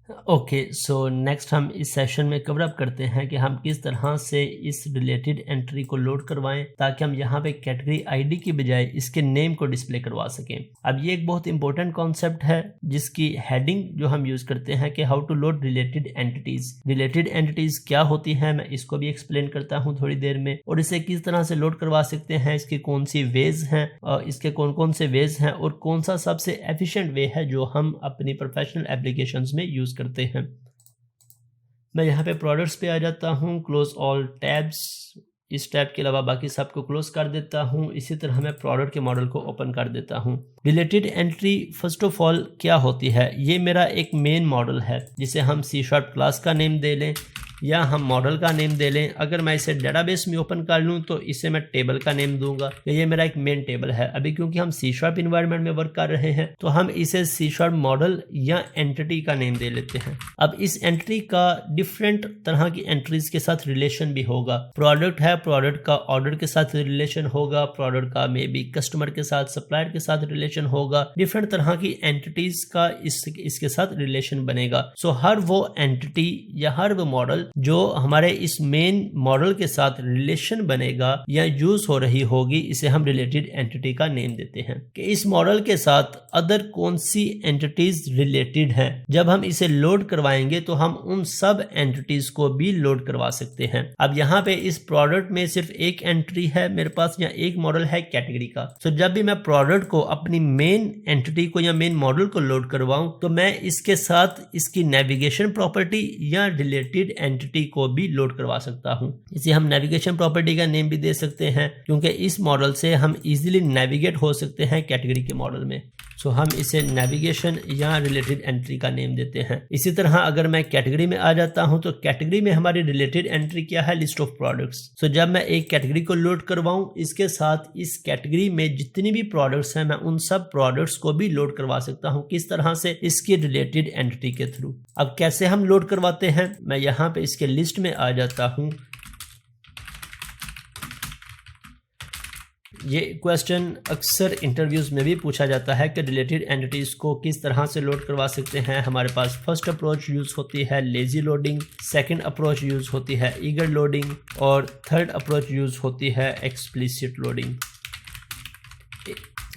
Okay, so next हम इस session में कवर अप करते हैं कि हम किस तरह से इस रिलेटेड एंट्री को लोड करवाएं ताकि हम यहाँ पे कैटेगरी आईडी की बजाय इसके नेम को डिस्प्ले करवा सकें। अब ये एक बहुत इंपॉर्टेंट कॉन्सेप्ट है जिसकी हेडिंग जो हम यूज करते हैं कि how to load related entities. Related entities क्या होती है मैं इसको भी एक्सप्लेन करता हूँ थोड़ी देर में, और इसे किस तरह से लोड करवा सकते हैं, इसकी कौन सी वेज हैं, इसके कौन कौन से वेज हैं और कौन सा सबसे एफिशिएंट वे है जो हम अपनी प्रोफेशनल एप्लीकेशंस में यूज करते हैं। मैं यहाँ पे प्रोडक्ट्स पे आ जाता हूँ, क्लोज ऑल टैब्स, इस टैब के अलावा बाकी सबको क्लोज कर देता हूँ। इसी तरह मैं प्रोडक्ट के मॉडल को ओपन कर देता हूँ। Related entry first of all क्या होती है, ये मेरा एक मेन मॉडल है जिसे हम C# क्लास का नेम दे लें या हम मॉडल का नेम दे लें। अगर मैं इसे डेटाबेस में ओपन कर लूँ तो इसे मैं टेबल का नेम दूंगा। ये मेरा एक मेन टेबल है। अभी क्योंकि हम C# इन्वायरमेंट में वर्क कर रहे हैं तो हम इसे C# मॉडल या एंटिटी का नेम दे लेते हैं। अब इस एंट्री का डिफरेंट तरह की एंट्रीज के साथ रिलेशन भी होगा। प्रोडक्ट है, प्रोडक्ट का ऑर्डर के साथ रिलेशन होगा, प्रोडक्ट का मे बी कस्टमर के साथ, सप्लायर के साथ रिलेशन होगा। डिफरेंट तरह की एंटिटीज का इसके साथ रिलेशन बनेगा। सो हर वो एंटिटी या हर वो मॉडल जो हमारे इस मेन मॉडल के साथ रिलेशन बनेगा या यूज हो रही होगी, इसे हम रिलेटेड एंटिटी का नेम देते हैं कि इस मॉडल के साथ अदर कौन सी एंटिटीज रिलेटेड हैं। जब हम इसे लोड करवाएंगे तो हम उन सब एंटिटीज को भी लोड करवा सकते हैं। अब यहाँ पे इस प्रोडक्ट में सिर्फ एक एंट्री है मेरे पास या एक मॉडल है कैटेगरी का। तो जब भी मैं प्रोडक्ट को अपनी मेन एंटिटी को या मेन मॉडल को लोड करवाऊं तो मैं इसके साथ इसकी नेविगेशन प्रॉपर्टी या रिलेटेड एंटिटी को भी लोड करवा सकता हूं। इसे हम नेविगेशन प्रॉपर्टी का नेम भी दे सकते हैं क्योंकि इस मॉडल से हम इजीली नेविगेट हो सकते हैं कैटेगरी के मॉडल में। सो हम इसे नेविगेशन या रिलेटेड एंट्री का नेम देते हैं। इसी तरह अगर मैं कैटेगरी में आ जाता हूं तो कैटेगरी में हमारी रिलेटेड एंट्री क्या है, लिस्ट ऑफ प्रोडक्ट्स। सो जब मैं एक कैटेगरी को लोड करवाऊं इसके साथ इस कैटेगरी में जितनी भी प्रोडक्ट्स हैं मैं उन सब प्रोडक्ट्स को भी लोड करवा सकता हूं। किस तरह से, इसकी रिलेटेड एंटिटी के थ्रू। अब कैसे हम लोड करवाते हैं, मैं यहाँ पे इसके लिस्ट में आ जाता हूं। ये क्वेश्चन अक्सर इंटरव्यूज में भी पूछा जाता है कि रिलेटेड एंटिटीज को किस तरह से लोड करवा सकते हैं। हमारे पास फर्स्ट अप्रोच यूज होती है lazy loading, second approach use होती है ईगर लोडिंग और थर्ड अप्रोच यूज होती है एक्सप्लिसिट लोडिंग।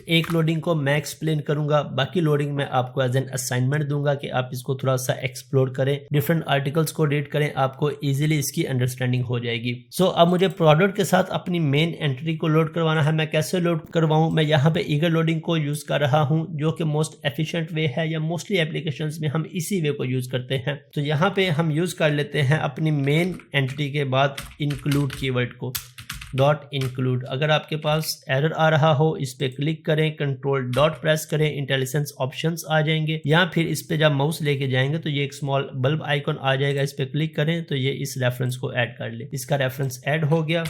एक लोडिंग को मैं एक्सप्लेन करूंगा, बाकी लोडिंग मैं आपको एज एन असाइनमेंट दूंगा कि आप इसको थोड़ा सा एक्सप्लोर करें, डिफरेंट आर्टिकल्स को रीड करें, आपको इजीली इसकी अंडरस्टैंडिंग हो जाएगी। सो अब मुझे प्रोडक्ट के साथ अपनी मेन एंट्री को लोड करवाना है। मैं कैसे लोड करवाऊं, मैं यहाँ पे ईगर लोडिंग को यूज कर रहा हूँ जो कि मोस्ट एफिशिएंट वे है या मोस्टली एप्लीकेशंस में हम इसी वे को यूज करते हैं। तो यहाँ पे हम यूज कर लेते हैं अपनी मेन एंट्री के बाद इंक्लूड कीवर्ड को, डॉट इंक्लूड। अगर आपके पास एरर आ रहा हो इस पे क्लिक करें, कंट्रोल डॉट प्रेस करें, इंटेलिजेंस ऑप्शंस आ जाएंगे या फिर इस पे जब माउस लेके जाएंगे तो ये एक स्मॉल बल्ब आइकॉन आ जाएगा, इस पे क्लिक करें तो ये इस रेफरेंस को ऐड कर ले। इसका रेफरेंस ऐड हो गया।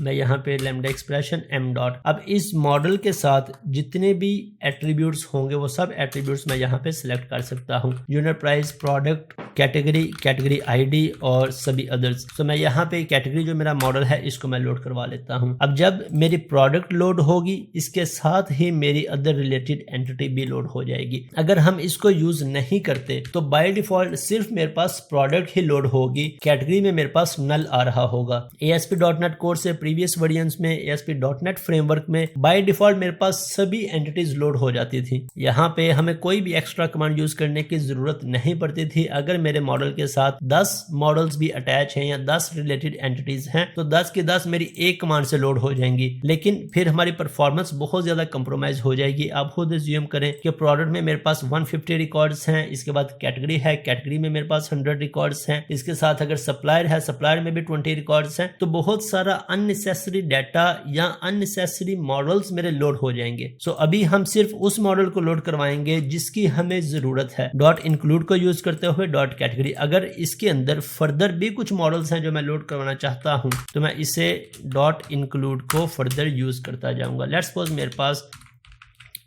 मैं यहाँ पे लैम्डा एक्सप्रेशन m डॉट, अब इस मॉडल के साथ जितने भी एट्रीब्यूट्स होंगे वो सब एट्रीब्यूट्स मैं यहाँ पे सिलेक्ट कर सकता हूँ। Unit price, product, category, category ID और सभी अदर्स। तो मैं यहाँ पे कैटेगरी जो मेरा मॉडल है इसको मैं लोड करवा लेता हूँ। अब जब मेरी प्रोडक्ट लोड होगी इसके साथ ही मेरी अदर रिलेटेड एंटिटी भी लोड हो जाएगी। अगर हम इसको यूज नहीं करते तो बाय डिफॉल्ट सिर्फ मेरे पास प्रोडक्ट ही लोड होगी, कैटेगरी में मेरे पास नल आ रहा होगा। ASP.NET कोर से प्रीवियस वर्जन्स में, ASP.NET फ्रेमवर्क में बाय डिफॉल्ट मेरे पास सभी एंटिटीज लोड हो जाती थी। यहाँ पे हमें कोई भी एक्स्ट्रा कमांड यूज करने की जरूरत नहीं पड़ती थी। अगर मेरे मॉडल के साथ 10 मॉडल्स भी अटैच हैं या 10 रिलेटेड एंटिटीज हैं तो 10 की 10 मेरी एक कमांड से लोड हो जाएंगी, लेकिन फिर हमारी परफॉर्मेंस बहुत ज्यादा कंप्रोमाइज हो जाएगी। आप खुद अज्यूम करें कि प्रोडक्ट में मेरे पास 150 रिकॉर्ड्स हैं, इसके बाद कैटेगरी है, कैटेगरी में मेरे पास 100 रिकॉर्ड्स हैं, इसके साथ अगर सप्लायर है, सप्लायर में भी 20 रिकॉर्ड्स हैं, तो बहुत सारा अननेसेसरी डाटा या अननेसेसरी मॉडल्स मेरे लोड हो जाएंगे। सो अभी हम सिर्फ उस मॉडल को लोड करवाएंगे जिसकी हमें जरूरत है। डॉट इंक्लूड को यूज करते हुए डॉट कैटेगरी। अगर इसके अंदर फर्दर भी कुछ मॉडल्स हैं जो मैं लोड करवाना चाहता हूं तो मैं इसे डॉट इंक्लूड को फर्दर यूज करता जाऊंगा। लेट्स सपोज मेरे पास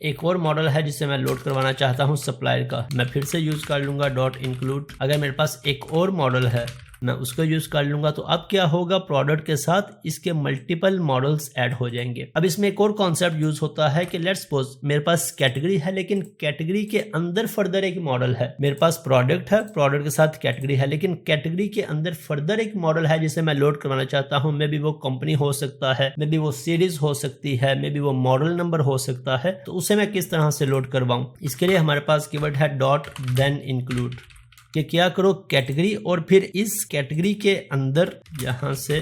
एक और मॉडल है जिसे मैं लोड करवाना चाहता हूं सप्लायर का, मैं फिर से यूज कर लूंगा डॉट इंक्लूड। अगर मेरे पास एक और मॉडल है मैं उसको यूज कर लूंगा। तो अब क्या होगा, प्रोडक्ट के साथ इसके मल्टीपल मॉडल्स ऐड हो जाएंगे। अब इसमें एक और कॉन्सेप्ट यूज होता है कि लेट्स सपोज मेरे पास कैटेगरी है, लेकिन कैटेगरी के अंदर फर्दर एक मॉडल है। मेरे पास प्रोडक्ट है, प्रोडक्ट के साथ कैटेगरी है, लेकिन कैटेगरी के अंदर फर्दर एक मॉडल है जिसे मैं लोड करवाना चाहता हूं। मे बी वो कंपनी हो सकता है, मे बी वो सीरीज हो सकती है, मे बी वो मॉडल नंबर हो सकता है। तो उसे मैं किस तरह से लोड करवाऊं, इसके लिए हमारे पास कीवर्ड है डॉट देन इंक्लूड। कि क्या करो, कैटेगरी और फिर इस कैटेगरी के अंदर यहां से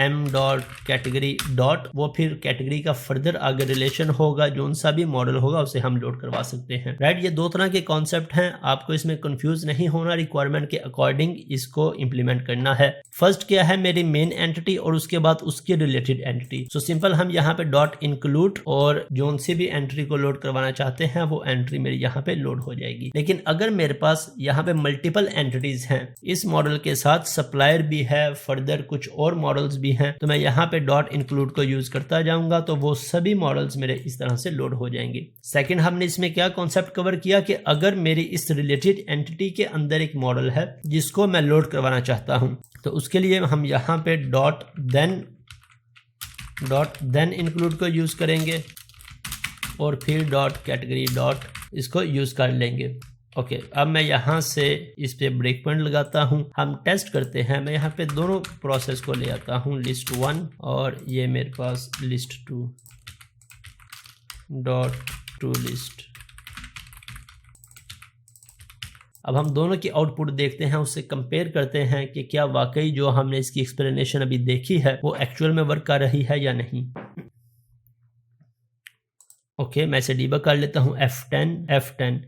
m डॉट कैटेगरी डॉट, वो फिर कैटेगरी का फर्दर आगे रिलेशन होगा, जो सा भी मॉडल होगा उसे हम लोड करवा सकते हैं। राइट, ये दो तरह के कॉन्सेप्ट हैं, आपको इसमें कंफ्यूज नहीं होना, रिक्वायरमेंट के अकॉर्डिंग इसको इंप्लीमेंट करना है। फर्स्ट क्या है, मेरी मेन एंटिटी और उसके बाद उसकी रिलेटेड एंटिटी। सो सिंपल हम यहाँ पे डॉट इंक्लूड और जो सी भी एंट्री को लोड करवाना चाहते हैं वो एंट्री मेरी यहाँ पे लोड हो जाएगी। लेकिन अगर मेरे पास यहाँ पे मल्टीपल एंटिटीज हैं, इस मॉडल के साथ सप्लायर भी है, फर्दर कुछ और मॉडल्स हैं, तो मैं यहाँ पे डॉट इंक्लूड को यूज करता जाऊंगा, तो वो सभी मॉडल्स मेरे इस तरह से लोड हो जाएंगे। सेकंड, हमने इसमें क्या कॉन्सेप्ट कवर किया कि अगर मेरी इस रिलेटेड एंटिटी के अंदर एक मॉडल है जिसको मैं लोड करवाना चाहता हूं, तो उसके लिए हम यहाँ पे डॉट देन इंक्लूड को यूज करेंगे और फिर डॉट कैटेगरी डॉट इसको यूज कर लेंगे। ओके, अब मैं यहाँ से इस पे ब्रेक पॉइंट लगाता हूँ, हम टेस्ट करते हैं। मैं यहाँ पे दोनों प्रोसेस को ले आता हूँ, लिस्ट 1 और ये मेरे पास लिस्ट 2 डॉट टू लिस्ट। अब हम दोनों की आउटपुट देखते हैं, उससे कंपेयर करते हैं कि क्या वाकई जो हमने इसकी एक्सप्लेनेशन अभी देखी है वो एक्चुअल में वर्क कर रही है या नहीं। ओके, मैं इसे डीबग कर लेता हूँ, F10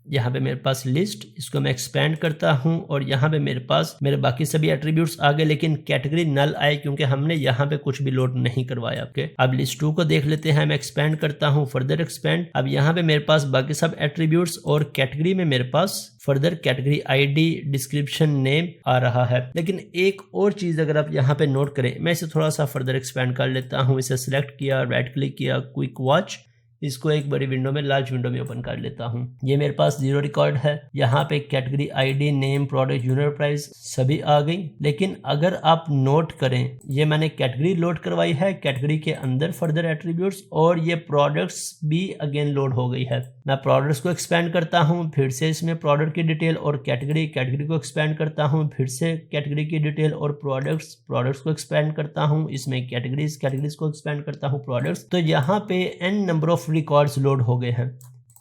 यहाँ पे मेरे पास लिस्ट, इसको मैं एक्सपेंड करता हूँ और यहाँ पे मेरे पास मेरे बाकी सभी एट्रीब्यूट्स आ गए, लेकिन कैटेगरी नल आए क्योंकि हमने यहाँ पे कुछ भी लोड नहीं करवाया। ओके, अब लिस्ट 2 को देख लेते हैं, मैं एक्सपेंड करता हूँ, फर्दर एक्सपेंड। अब यहाँ पे मेरे पास बाकी सब एट्रीब्यूट्स और कैटेगरी में मेरे पास further category ID, description, name आ रहा है। लेकिन एक और चीज अगर आप यहाँ पे नोट करें, मैं इसे थोड़ा सा फर्दर एक्सपेंड कर लेता हूँ, इसे सिलेक्ट किया, राइट क्लिक किया, क्विक वॉच, इसको एक बड़ी विंडो में, लार्ज विंडो में ओपन कर लेता हूं। ये मेरे पास 0 रिकॉर्ड है, यहाँ पे category ID, name, product, unit price सभी आ गई। लेकिन अगर आप नोट करें, ये मैंने कैटेगरी लोड करवाई है, कैटेगरी के अंदर फर्दर एट्रीब्यूट्स, और ये प्रोडक्ट्स भी अगेन लोड हो गई है। मैं प्रोडक्ट्स को एक्सपेंड करता हूं, फिर से इसमें प्रोडक्ट की डिटेल और कैटेगरी को एक्सपेंड करता हूं, फिर से कैटेगरी की डिटेल और प्रोडक्ट्स को एक्सपेंड करता हूं, इसमें कैटेगरीज को एक्सपेंड करता हूं, प्रोडक्ट्स। तो यहाँ पे n number of records load हो गए हैं।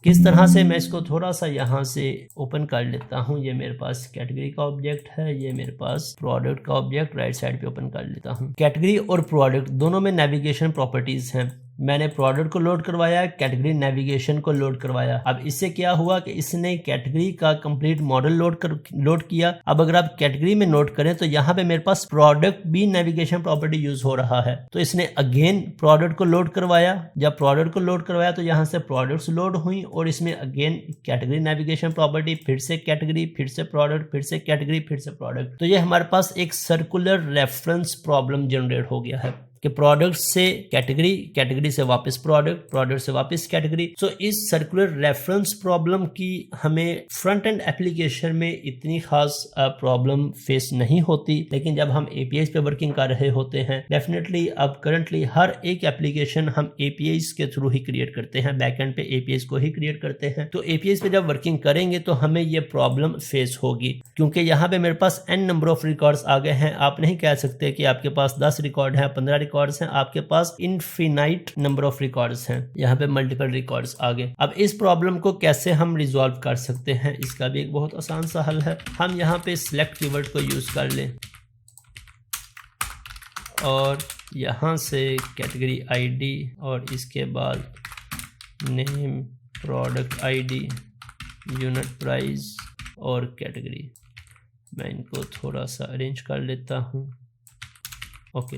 किस तरह से, मैं इसको थोड़ा सा यहाँ से ओपन कर लेता हूँ। ये मेरे पास कैटेगरी का ऑब्जेक्ट है, ये मेरे पास प्रोडक्ट का ऑब्जेक्ट, राइट साइड पे ओपन कर लेता हूँ। कैटेगरी और प्रोडक्ट दोनों में नेविगेशन प्रॉपर्टीज हैं। मैंने प्रोडक्ट को लोड करवाया, कैटेगरी नेविगेशन को लोड करवाया। अब इससे क्या हुआ कि इसने कैटेगरी का कंप्लीट मॉडल लोड किया। अब अगर आप कैटेगरी में नोट करें तो यहाँ पे मेरे पास प्रोडक्ट भी नेविगेशन प्रॉपर्टी यूज हो रहा है। तो इसने अगेन प्रोडक्ट को लोड करवाया, जब प्रोडक्ट को लोड करवाया तो यहाँ से प्रोडक्ट्स लोड हुई और इसमें अगेन कैटेगरी नेविगेशन प्रॉपर्टी, फिर से कैटेगरी, फिर से प्रोडक्ट, फिर से कैटेगरी, फिर से प्रोडक्ट। तो ये हमारे पास एक सर्कुलर रेफरेंस प्रॉब्लम जनरेट हो गया है कि प्रोडक्ट से कैटेगरी, कैटेगरी से वापस प्रोडक्ट, प्रोडक्ट से वापस कैटेगरी। सो इस सर्कुलर रेफरेंस प्रॉब्लम की हमें फ्रंट एंड एप्लीकेशन में इतनी खास प्रॉब्लम फेस नहीं होती, लेकिन जब हम एपीआईज पे वर्किंग कर रहे होते हैं, डेफिनेटली अब करंटली हर एक एप्लीकेशन हम एपीआईज के थ्रू ही क्रिएट करते हैं, बैकएंड पे एपीआईज को ही क्रिएट करते हैं। तो एपीआईज पे जब वर्किंग करेंगे तो हमें ये प्रॉब्लम फेस होगी, क्योंकि यहाँ पे मेरे पास n नंबर ऑफ रिकॉर्ड्स आ गए हैं। आप नहीं कह सकते कि आपके पास 10 रिकॉर्ड है, 15 रिकॉर्ड्स हैं, आपके पास इनफिनाइट नंबर ऑफ रिकॉर्ड्स हैं। यहाँ पे मल्टीपल रिकॉर्ड्स आ गए। अब इस प्रॉब्लम को कैसे हम रिजॉल्व कर सकते हैं, इसका भी एक बहुत आसान सा हल है। हम यहाँ पे सिलेक्ट कीवर्ड को यूज कर लें और यहाँ से कैटेगरी आईडी और इसके बाद name, product ID, unit price और कैटेगरी, मैं इनको थोड़ा सा अरेंज कर लेता हूँ। ओके,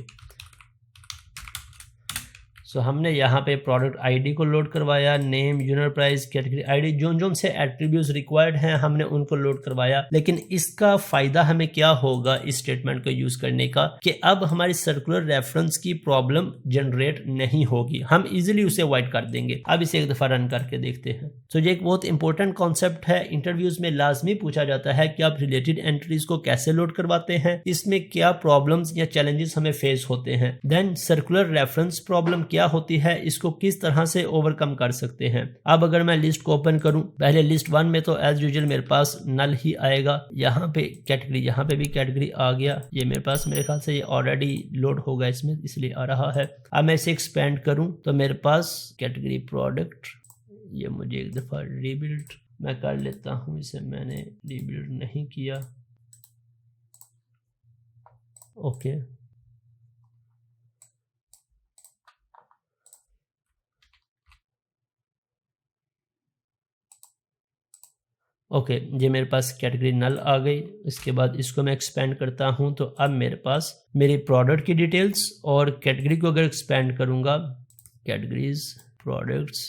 सो हमने यहाँ पे प्रोडक्ट आईडी को लोड करवाया, name, unit price, category ID, जो से एट्रीब्यूट्स रिक्वायर्ड हैं हमने उनको लोड करवाया। लेकिन इसका फायदा हमें क्या होगा इस स्टेटमेंट को यूज करने का कि अब हमारी सर्कुलर रेफरेंस की प्रॉब्लम जनरेट नहीं होगी, हम इजीली उसे अवॉइड कर देंगे। अब इसे एक दफा रन करके देखते हैं। तो ये एक बहुत इंपॉर्टेंट कॉन्सेप्ट है, इंटरव्यूज में लाजमी पूछा जाता है कि आप रिलेटेड एंट्रीज को कैसे लोड करवाते हैं, इसमें क्या प्रॉब्लम्स या चैलेंजेस हमें फेस होते हैं, देन सर्कुलर रेफरेंस प्रॉब्लम क्या होती है, इसको किस तरह से ओवरकम कर सकते हैं। अब अगर मैं लिस्ट को ओपन करूं, पहले लिस्ट 1 में तो एज यूजुअल मेरे पास नल ही आएगा। यहाँ पे कैटेगरी, यहाँ पे भी कैटेगरी आ गया, ये मेरे पास मेरे ख्याल से ये ऑलरेडी लोड होगा इसमें, इसलिए आ रहा है। अब मैं इसे एक्सपेंड करूं तो मेरे पास कैटेगरी प्रोडक्ट, ये मुझे एक दफ़ा रीबिल्ड मैं कर लेता हूं, इसे मैंने रीबिल्ड नहीं किया। ओके ओके ये मेरे पास कैटेगरी नल आ गई। इसके बाद इसको मैं एक्सपेंड करता हूं तो अब मेरे पास मेरी प्रोडक्ट की डिटेल्स और कैटेगरी को अगर एक्सपेंड करूंगा, कैटेगरीज प्रोडक्ट्स,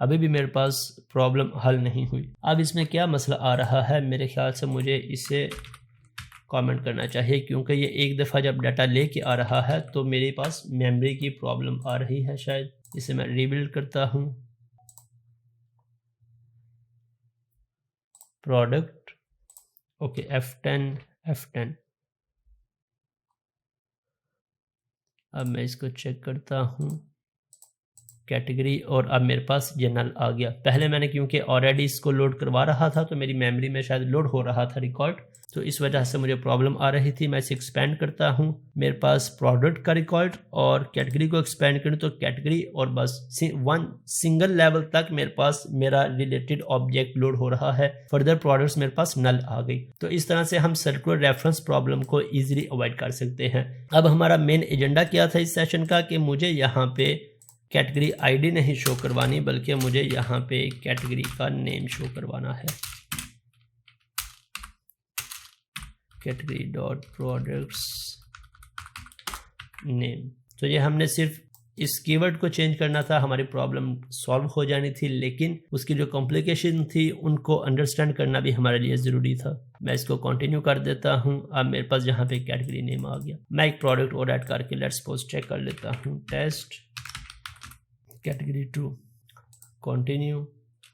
अभी भी मेरे पास प्रॉब्लम हल नहीं हुई। अब इसमें क्या मसला आ रहा है, मेरे ख्याल से मुझे इसे कमेंट करना चाहिए, क्योंकि ये एक दफ़ा जब डाटा लेके आ रहा है तो मेरे पास मेमोरी की प्रॉब्लम आ रही है शायद। इसे मैं रीबिल्ड करता हूँ। Product, okay F10। अब मैं इसको चेक करता हूँ, कैटेगरी, और अब मेरे पास ये नल आ गया। पहले मैंने क्योंकि ऑलरेडी इसको लोड करवा रहा था तो मेरी मेमोरी में शायद लोड हो रहा था रिकॉर्ड, तो इस वजह से मुझे प्रॉब्लम आ रही थी। मैं इसे एक्सपेंड करता हूँ, मेरे पास प्रोडक्ट का रिकॉर्ड और कैटेगरी को एक्सपेंड करूँ तो कैटेगरी, और बस वन सिंगल लेवल तक मेरे पास मेरा रिलेटेड ऑब्जेक्ट लोड हो रहा है। फर्दर प्रोडक्ट्स मेरे पास नल आ गई। तो इस तरह से हम सर्कुलर रेफरेंस प्रॉब्लम को ईजिली अवॉइड कर सकते हैं। अब हमारा मेन एजेंडा क्या था इस सेशन का, कि मुझे यहाँ पे कैटेगरी आईडी नहीं शो करवानी, बल्कि मुझे यहाँ पे कैटेगरी का नेम शो करवाना है, कैटेगरी डॉट प्रोडक्ट्स नेम। तो ये हमने सिर्फ इस कीवर्ड को चेंज करना था, हमारी प्रॉब्लम सॉल्व हो जानी थी, लेकिन उसकी जो कॉम्प्लिकेशन थी उनको अंडरस्टैंड करना भी हमारे लिए ज़रूरी था। मैं इसको कंटिन्यू कर देता हूँ। अब मेरे पास यहाँ पे कैटेगरी नेम आ गया। मैं एक प्रोडक्ट और ऐड करके लेट्स सपोज चेक कर लेता हूँ, टेस्ट कैटेगरी 2, कंटिन्यू,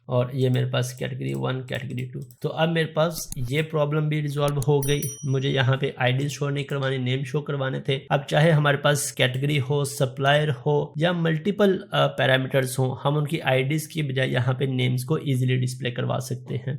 और ये मेरे पास कैटेगरी 1 कैटेगरी 2। तो अब मेरे पास ये प्रॉब्लम भी रिजॉल्व हो गई। मुझे यहाँ पे आईडी शो नहीं करवाने, नेम शो करवाने थे। अब चाहे हमारे पास कैटेगरी हो, सप्लायर हो या मल्टीपल पैरामीटर्स हो, हम उनकी आईडीज की बजाय यहाँ पे नेम्स को इजीली डिस्प्ले करवा सकते हैं।